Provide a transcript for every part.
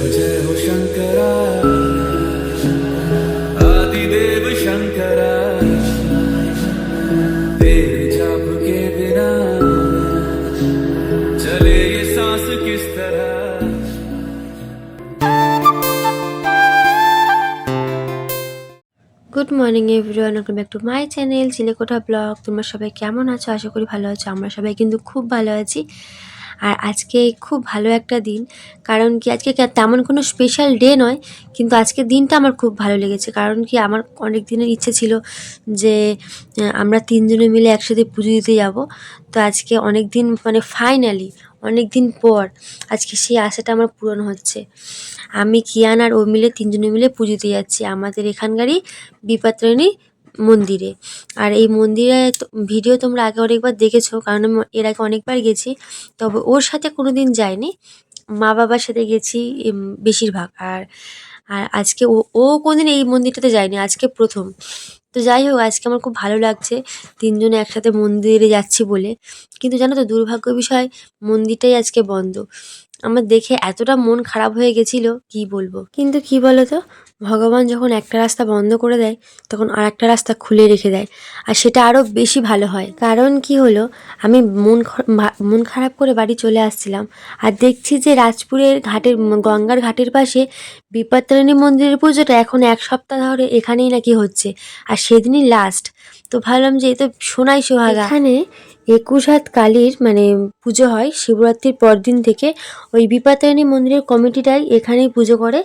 जय हो शंकरा आदिदेव शंकरा तेरे जाप के बिना चले ये सांस किस तरह। Good morning everyone, welcome back to my channel Chilekotha blog. তোমরা সবাই কেমন আছো? আশা করি ভালো আছো। আমরা সবাই কিন্তু খুব ভালো আছি। আর আজকে খুব ভালো একটা দিন, কারণ কি আজকে তেমন কোনো স্পেশাল ডে নয়, কিন্তু আজকের দিনটা আমার খুব ভালো লেগেছে। কারণ কি আমার অনেক দিনের ইচ্ছে ছিল যে আমরা তিনজনে মিলে একসাথে পুজো দিতে যাব। তো আজকে অনেক দিন মানে ফাইনালি অনেক দিন পর আজকে সেই আশাটা আমার পূরণ হচ্ছে। আমি কিয়ান আর ও মিলে তিনজনে মিলে পুজো দিতে যাচ্ছি আমাদের এখানকারই বিপত্তারিণী মন্দিরে। আর এই মন্দিরে ভিডিও তোমরা আগে অনেকবার দেখেছো, কারণ আমি এর আগে অনেকবার গেছি। তবে ওর সাথে কোনো দিন যাইনি, মা বাবার সাথে গেছি বেশিরভাগ। আর আর আজকে ও কোনদিন এই মন্দিরটাতে যায়নি, আজকে প্রথম। তো যাই হোক, আজকে আমার খুব ভালো লাগছে তিনজনে একসাথে মন্দিরে যাচ্ছি বলে। কিন্তু জানো তো, দুর্ভাগ্য বিষয় মন্দিরটাই আজকে বন্ধ। আমার দেখে এতটা মন খারাপ হয়ে গেছিল কি বলবো। কিন্তু কি বলতো, ভগবান যখন একটা রাস্তা বন্ধ করে দেয় তখন আর একটা রাস্তা খুলে রেখে দেয়, আর সেটা আরও বেশি ভালো হয়। কারণ কি হলো, আমি মন খারাপ করে বাড়ি চলে আসছিলাম, আর দেখছি যে রাজপুরের ঘাটের গঙ্গার ঘাটের পাশে বিপত্তারিণী মন্দিরের পুজোটা এখন এক সপ্তাহ ধরে এখানেই নাকি হচ্ছে, আর সেদিনই লাস্ট। তো ভাবলাম যে এই তো সোনাই সোহাগা। এখানে 21 হাত কালীর মানে পুজো হয় শিবরাত্রির পর দিন থেকে। ওই বিপত্তারিণী মন্দিরের কমিটিটাই এখানেই পুজো করে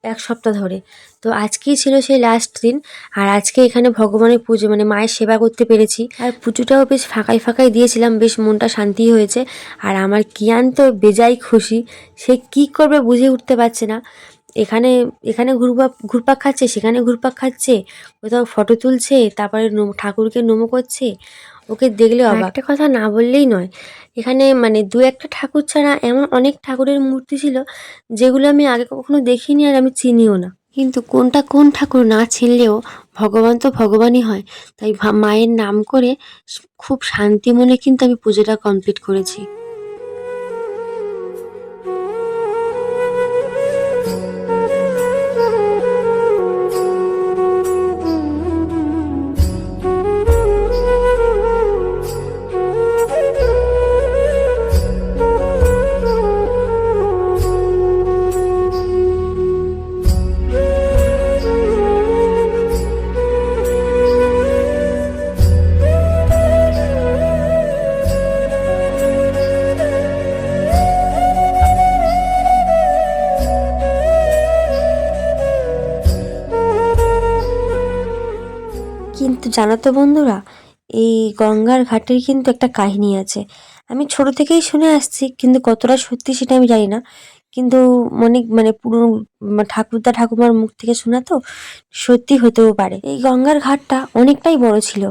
এক সপ্তাহ ধরে। তো আজকেই ছিল সেই লাস্ট দিন, আর আজকে এখানে ভগবানের পুজো মানে মায়ের সেবা করতে পেরেছি। আর পুজোটাও বেশ ফাঁকাই ফাঁকাই দিয়েছিলাম, বেশ মনটা শান্তি হয়েছে। আর আমার কিয়ান তো বেজায় খুশি, সে কি করবে বুঝে উঠতে পারছে না। এখানে এখানে ঘুরপাক খাচ্ছে, সেখানে ঘুরপাক খাচ্ছে, কোথাও ফটো তুলছে, তারপরে ঠাকুরকে নমো করছে। ওকে দেখলে অবাক। একটা কথা না বললেই নয়, এখানে মানে দু একটা ঠাকুর ছাড়া এমন অনেক ঠাকুরের মূর্তি ছিল যেগুলো আমি আগে কখনো দেখিনি, আর আমি চিনিও না। কিন্তু কোনটা কোন ঠাকুর না চিনলেও ভগবান তো ভগবানই হয়। তাই মায়ের নাম করে খুব শান্তি মনে কিন্তু আমি পুজোটা কমপ্লিট করেছি। কিন্তু জানো তো বন্ধুরা, এই গঙ্গার ঘাটের কিন্তু একটা কাহিনী আছে। আমি ছোট থেকেই শুনে আসছি, কিন্তু কতটা সত্যি সেটা আমি জানি না। কিন্তু অনেক মানে পুরনো ঠাকুরদা ঠাকুমার মুখ থেকে শোনা তো, সত্যি হতেও পারে। এই গঙ্গার ঘাটটা অনেকটাই বড় ছিল,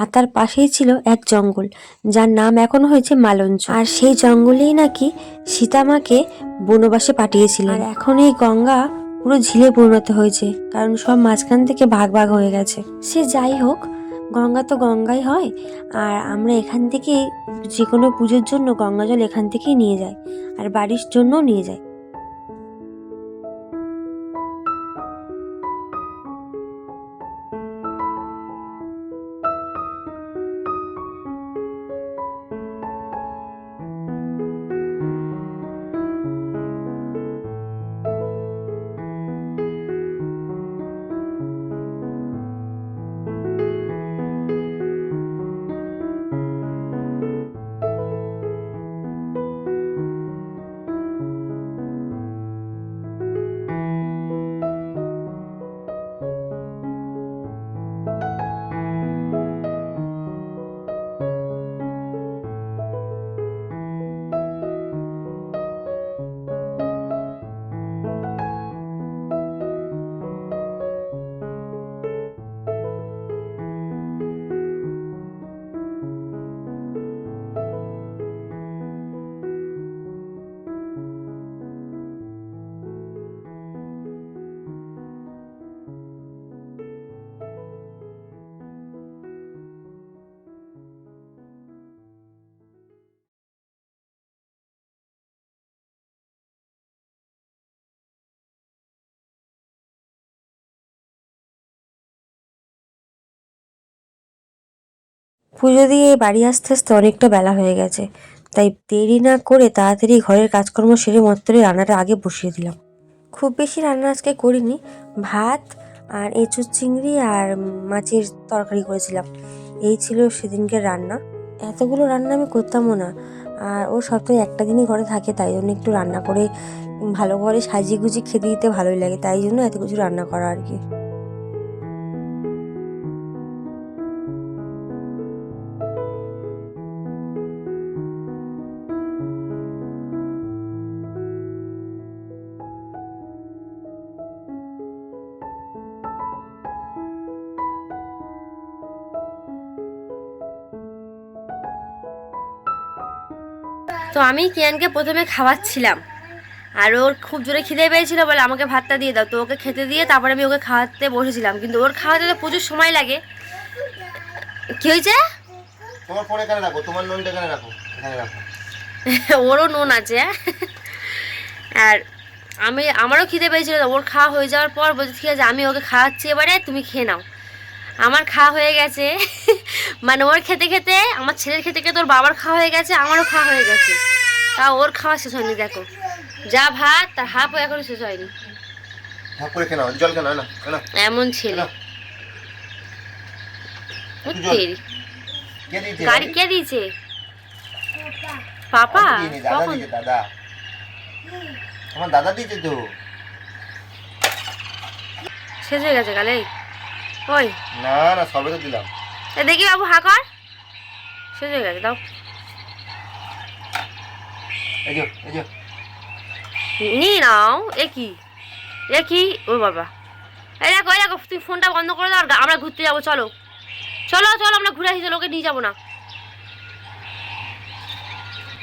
আর তার পাশেই ছিল এক জঙ্গল, যার নাম এখন হয়েছে মালঞ্চ। আর সেই জঙ্গলেই নাকি সীতামাকে বনবাসে পাঠিয়েছিলেন। আর এখন এই গঙ্গা পুরো ঝিলে পরিণত হয়েছে, কারণ সব মাঝখান থেকে ভাগ ভাগ হয়ে গেছে। সে যাই হোক, গঙ্গা তো গঙ্গাই হয়। আর আমরা এখান থেকে যে কোনো পুজোর জন্য গঙ্গা জল এখান থেকেই নিয়ে যাই, আর বাড়ির জন্যও নিয়ে যাই। পুজো দিয়ে বাড়ি আসতে আসতে অনেকটা বেলা হয়ে গেছে, তাই দেরি না করে তাড়াতাড়ি ঘরের কাজকর্ম সেরে মত্তরে রান্নাটা আগে বসিয়ে দিলাম। খুব বেশি রান্না আজকে করিনি, ভাত আর এঁচুর চিংড়ি আর মাছের তরকারি করেছিলাম, এই ছিল সেদিনকের রান্না। এতগুলো রান্না আমি করতামও না, আর ও সপ্তাহে একটা দিনই ঘরে থাকে, তাই জন্য একটু রান্না করে ভালো করে সাজিয়ে গুজিয়ে খেতে দিতে ভালোই লাগে, তাই জন্য এত কিছু রান্না করা আর কি। তো আমি কিয়ানকে প্রথমে খাওয়াচ্ছিলাম, আর ওর খুব জোরে খিদে পেয়েছিল বলে আমাকে ভাতটা দিয়ে দাও, তো ওকে খেতে দিয়ে তারপরে আমি ওকে খাওয়াতে বসেছিলাম, কিন্তু ওর খাওয়াতে তো প্রচুর সময় লাগে। কি হয়েছে? তোমার ফোন এখানে রাখো, তোমার নুনটা এখানে রাখো, এখানে রাখো। ওরও নুন আছে। আর আমারও খিদে পেয়েছিল, ওর খাওয়া হয়ে যাওয়ার পর বলছি ঠিক আছে আমি ওকে খাওয়াচ্ছি, এবারে তুমি খেয়ে নাও। আমার খাওয়া হয়ে গেছে, মানে ওর খেতে খেতে আমার ছেলের খেতে খেতে ওর বাবার খাওয়া হয়ে গেছে, আমারও খাওয়া হয়ে গেছে, তা ওর খাওয়া শেষ হয়নি। দেখো যা ভাত তার হাফও এখনো শেষ হয়নি। ভাগ করে খেয়ে নাও, জল খেয়ে নাও, না না এমন ছেলে। কে দিয়েছে? গাড়ি কে দিয়েছে? পাপা? দাদা দিয়েছে, দাদা। আমার দাদা দিয়েছে তো। শেষ হয়ে গেছে গালে? ওই না না, সবে তো দিলাম। দেখি বাবু হা কর, শেষ হয়ে গেছে, দাও। এই যে এই যে নি নাও। এ কি ও বাবা, এই দেখো এই দেখো, তুমি ফোনটা বন্ধ করে দাও, আর আমরা ঘুরতে যাবো, চলো চলো চলো, আমরা ঘুরে আসি, চলো, ওকে নিয়ে যাবো না।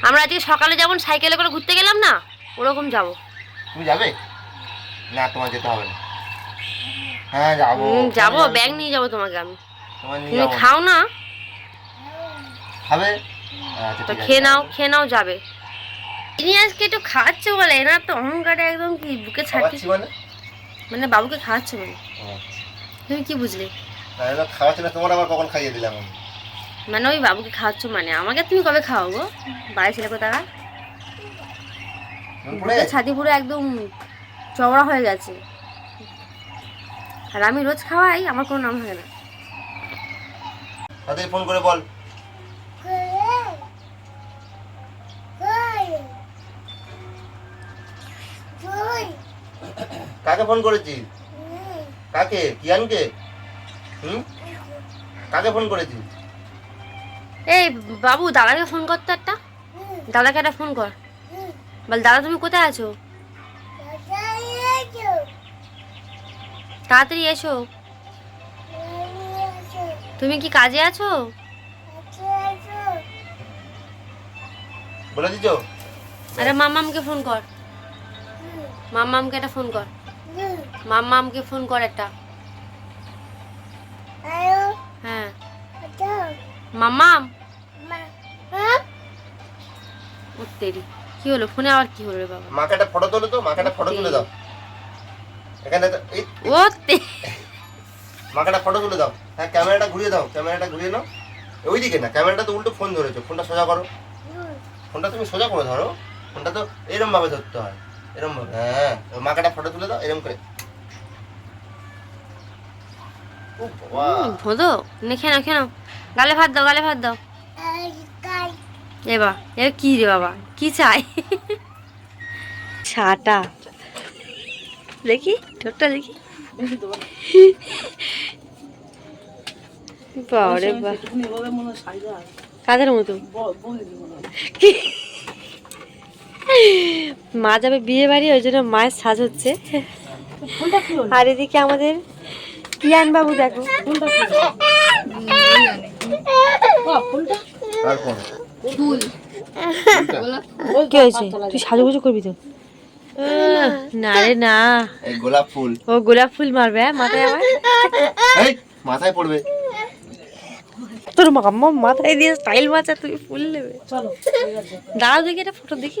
আমরা আজকে সকালে যেমন সাইকেলে করে ঘুরতে গেলাম না, ওরকম যাবো। তুমি যাবে? না তোমার যেতে হবে না। হ্যাঁ যাবো যাবো, ব্যাগ নিয়ে যাবো তোমাকে আমি। তোমার নিয়ে তুমি যাবো। খাও না? খাবে? আচ্ছা তো ঠিক আছে, খেয়ে নাও যাবে। তিনি আজকে একটু খাওয়াচ্ছে বলে, এনার তো অহংকারে একদম কি বুকে ছাড়ছে, খাওয়াচ্ছি মানে? মানে বাবুকে খাওয়াচ্ছে বলে। ও, তুমি কি বুঝলে? তাই না, খাওয়াচ্ছি না, তোমার আবার কখন খাইয়ে দিলাম আমি? মানে ওই বাবুকে খাওয়াচ্ছ, মানে আমাকে তুমি কবে খাওয়াও গো? বাড়ি ছেলে কোথাকা, ছাতি পুরো একদম চওড়া হয়ে গেছে, আর আমি রোজ খাওয়াই, আমার কোনো নাম হয় না। তাদের ফোন করে বল। কাকে ফোন করেছিস? কাকে? কিয়ানকে? কাকে ফোন করেছিস? এই বাবু, দাদাকে ফোন করতো একটা, দাদাকে একটা ফোন কর, বল দাদা তুমি কোথায় আছো, তাড়াতাড়ি এসো। তুমি কি কাজে আছো? বলে দিছো? আরে মাম্মামকে ফোন কর, মাম্মামকে একটা ফোন কর, মাম্মামকে ফোন কর একটা। হ্যাঁ মাম্মাম। উত্তেরি কি হলো, ফোনে আবার কি হলো রে বাবা? মাকে একটা ফটো তুলে তো, মাকে একটা ফটো তুলে দাও এখানে। ও মাকে একটা ফটো তুলে দাও। হ্যাঁ ক্যামেরাটা ঘুরিয়ে দাও, ক্যামেরাটা ঘুরিয়ে নাও ওইদিকে, না ক্যামেরাটা তো উল্টো ফোন ধরেছো, ফোনটা সোজা করো, ফোনটা তুমি সোজা করে ধরো, ফোনটা তো এরম ভাবে ধরতে হয়, এরম ভাবে। হ্যাঁ মাকে একটা ফটো তুলে দাও এরম করে। ও বাবা, ভোদো খেয়ে নাও, গালে ভাত দাও, গালে ভাত দাও। এ কি রে বাবা, কি চাই? ছাটা দেখি, ঠোঁটটা দেখি। বাবারে বা, কাদের মতো? মা যাবে বিয়ে বাড়ি, ওই জন্য মায়ের সাজ হচ্ছে। আর এদিকে আমাদের কিয়ান বাবু দেখো, কি হয়েছে? তুই সাজুগুজু করবি তো? না রে না, এই গোলাপ ফুল, ও গোলাপ ফুল মারবে মাথায় আমার, এই মাথায় পড়বে। তোর মাম্মা মাথায় দিয়ে স্টাইল মারছে, তুমি ফুল নেবে? চলো দাঁড়াও দেখি একটা ফটো দেখি।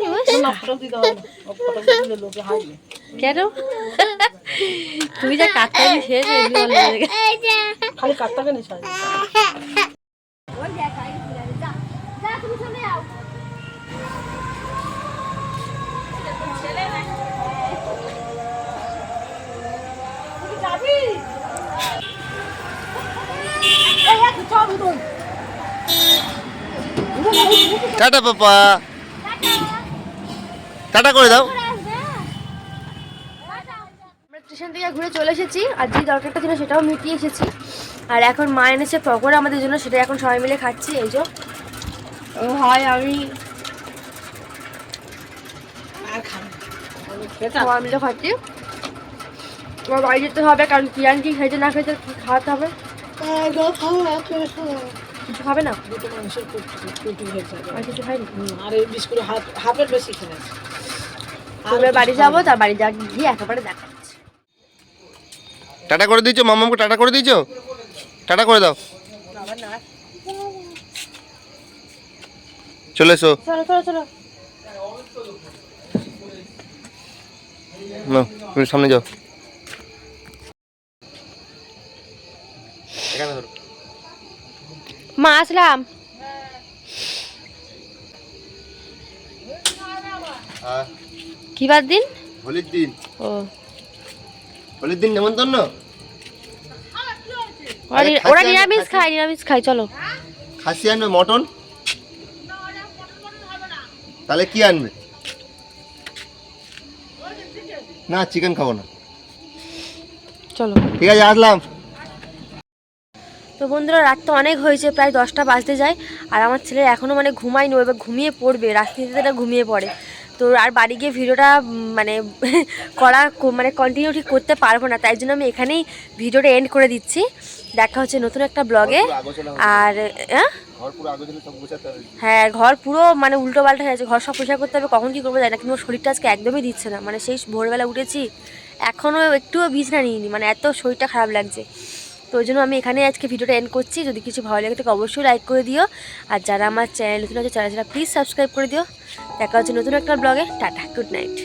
কেন তুমি যা কাটতে শেষ খালি কাটতে কেন? টাটা পাপা, টাটা করে দাও। আমরা স্টেশন থেকে ঘুরে চলে এসেছি আর যে দরকারটা ছিল সেটাও মিটিয়ে এসেছি। আর এখন মা এনেছে পকোড়া আমাদের জন্য, সেটা এখন সবাই মিলে খাচ্ছি। এই যে হয় আমি সবাই মিলে খাচ্ছি। আমার বাড়ি যেতে হবে কারণ কিয়ান কি খেতে না খেতে খাওয়াতে হবে। কিছু খাবে না আর কিছু খাইনি। তবে বাড়ি যাবো, তার বাড়ি যা গিয়ে একেবারে দেখা হচ্ছে। টাটা করে দিয়েছো মামাকে, টাটা করে দিয়েছো, টাটা করে দাও। চলে এসো, চলো চলো চলো। নাও তুমি সামনে যাও। এখানে ধরো। মা আসলাম। হ্যাঁ, কি বার দিন? হোলির দিন। ও হোলির দিন নেমন্তন্ন। ওরা নিরামিষ খায়, নিরামিষ খায়। চলো খাসি আনবে, মটন, তাহলে কি আনবে? না চিকেন খাবো না। চলো ঠিক আছে আসলাম। তো বন্ধুরা রাত তো অনেক হয়েছে, প্রায় 10টা বাজতে যায়। আর আমার ছেলে এখনও মানে ঘুমায়নি, এবার ঘুমিয়ে পড়বে, রাত্রিতে ঘুমিয়ে পড়ে। তো আর বাড়ি গিয়ে ভিডিওটা মানে মানে কন্টিনিউ ঠিক করতে পারবো না, তাই জন্য আমি এখানেই ভিডিওটা এন্ড করে দিচ্ছি। দেখা হচ্ছে নতুন একটা ব্লগে। আর হ্যাঁ, ঘর পুরো মানে উল্টো পাল্টা হয়ে আছে, ঘর সব পরিষ্কার করতে হবে। কখন কী করবো জানি না, কিন্তু শরীরটা আজকে একদমই দিচ্ছে না। মানে সেই ভোরবেলা উঠেছি, এখনও একটুও বিছানা নিইনি, মানে এত শরীরটা খারাপ লাগছে। তো ওই জন্য আমি এখানে আজকে ভিডিওটা এন্ড করছি। যদি কিছু ভালো লাগে তাকে অবশ্যই লাইক করে দিও। আর যারা আমার চ্যানেল নতুন আছে, যারা প্লিজ সাবস্ক্রাইব করে দিও। দেখা হচ্ছে নতুন একটা ব্লগে। Tata, good night.